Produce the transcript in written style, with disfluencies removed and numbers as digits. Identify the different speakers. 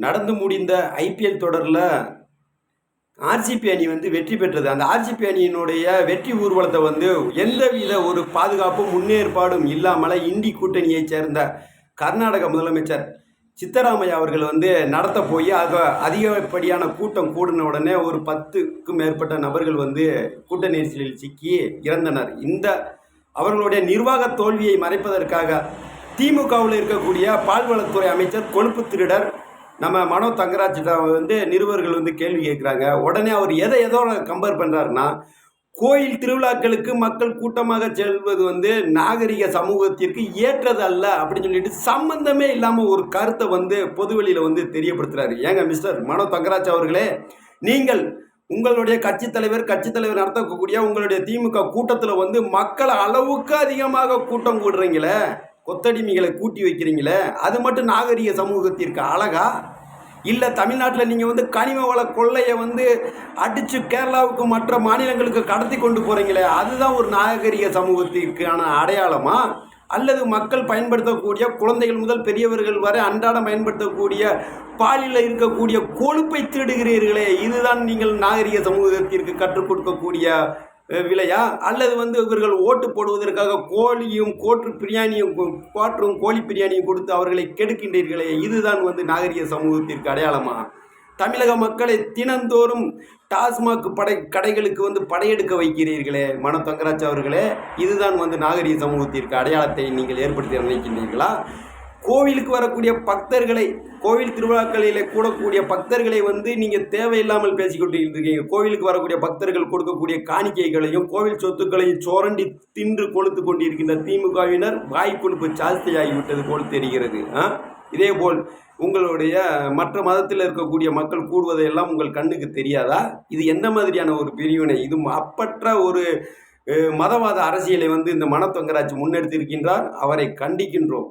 Speaker 1: நடந்து முடிந்த ஐபிஎல் தொடரில் ஆர்சிபி அணி வெற்றி பெற்றது. அந்த ஆர்சிபி அணியினுடைய வெற்றி ஊர்வலத்தை எந்தவித ஒரு பாதுகாப்பும் முன்னேற்பாடும் இல்லாமல் இண்டி கூட்டணியைச் சேர்ந்த கர்நாடக முதலமைச்சர் சித்தராமையா அவர்கள் நடத்த போய் அதிகப்படியான கூட்டம் கூடின உடனே ஒரு 10க்கும் மேற்பட்ட நபர்கள் கூட்ட நெரிசலில் சிக்கி இறந்தனர். அவர்களுடைய நிர்வாக தோல்வியை மறைப்பதற்காக திமுகவில் இருக்கக்கூடிய பால்வளத்துறை அமைச்சர் கொழுப்பு திருடர் நம்ம மனோ தங்கராஜிட்ட நிருபர்கள் கேள்வி கேட்குறாங்க. உடனே அவர் எதோட கம்பேர் பண்ணுறாருன்னா, கோயில் திருவிழாக்களுக்கு மக்கள் கூட்டமாக செல்வது நாகரிக சமூகத்திற்கு ஏற்றது அல்ல அப்படின்னு சொல்லிட்டு சம்பந்தமே இல்லாமல் ஒரு கருத்தை பொதுவெளியில் தெரியப்படுத்துறாரு. ஏங்க மிஸ்டர் மனோ தங்கராஜ் அவர்களே, நீங்கள் உங்களுடைய கட்சித் தலைவர் நடத்தக்கூடிய உங்களுடைய திமுக கூட்டத்தில் மக்கள் அளவுக்கு அதிகமாக கூட்டம் கூடுறீங்களே, கொத்தடிமைகளை கூட்டி வைக்கிறீங்களே, அது மட்டும் நாகரிக சமூகத்திற்கு அழகா? இல்லை தமிழ்நாட்டில் நீங்கள் கனிம வள கொள்ளையை அடித்து கேரளாவுக்கு மற்ற மாநிலங்களுக்கு கடத்தி கொண்டு போகிறீங்களே, அதுதான் ஒரு நாகரிக சமூகத்திற்கான அடையாளமா? அல்லது மக்கள் பயன்படுத்தக்கூடிய குழந்தைகள் முதல் பெரியவர்கள் வரை அன்றாடம் பயன்படுத்தக்கூடிய பாலில் இருக்கக்கூடிய கொழுப்பை திருடுகிறீர்களே, இதுதான் நீங்கள் நாகரிக சமூகத்திற்கு கற்றுக் கொடுக்கக்கூடிய விலையா? அல்லது இவர்கள் ஓட்டு போடுவதற்காக கோழியும் கோழி பிரியாணியும் கொடுத்து அவர்களை கெடுக்கின்றீர்களே, இதுதான் நாகரிக சமூகத்திற்கு அடையாளமா? தமிழக மக்களை தினந்தோறும் டாஸ்மாக் கடைகளுக்கு படையெடுக்க வைக்கிறீர்களே மனோ தங்கராஜ் அவர்களே, இதுதான் நாகரிக சமூகத்திற்கு அடையாளத்தை நீங்கள் ஏற்படுத்தி நினைக்கின்றீர்களா? கோவிலுக்கு வரக்கூடிய பக்தர்களை, கோவில் திருவிழாக்களில் கூடக்கூடிய பக்தர்களை நீங்கள் தேவையில்லாமல் பேசிக்கொண்டு இருக்கீங்க. கோவிலுக்கு வரக்கூடிய பக்தர்கள் கொடுக்கக்கூடிய காணிக்கைகளையும் கோவில் சொத்துக்களையும் சுரண்டி தின்று கொளுத்து கொண்டிருக்கின்ற திமுகவினர் வாய்ப்புழுப்பு ஜாஸ்தியாகிவிட்டது போல் தெரிகிறது. இதேபோல் உங்களுடைய மற்ற மதத்தில் இருக்கக்கூடிய மக்கள் கூடுவதையெல்லாம் உங்கள் கண்ணுக்கு தெரியாதா? இது என்ன மாதிரியான ஒரு பிரிவினை? இது அப்பற்ற ஒரு மதவாத அரசியலை இந்த மனோ தங்கராஜ் முன்னெடுத்திருக்கின்றார். அவரை கண்டிக்கின்றோம்.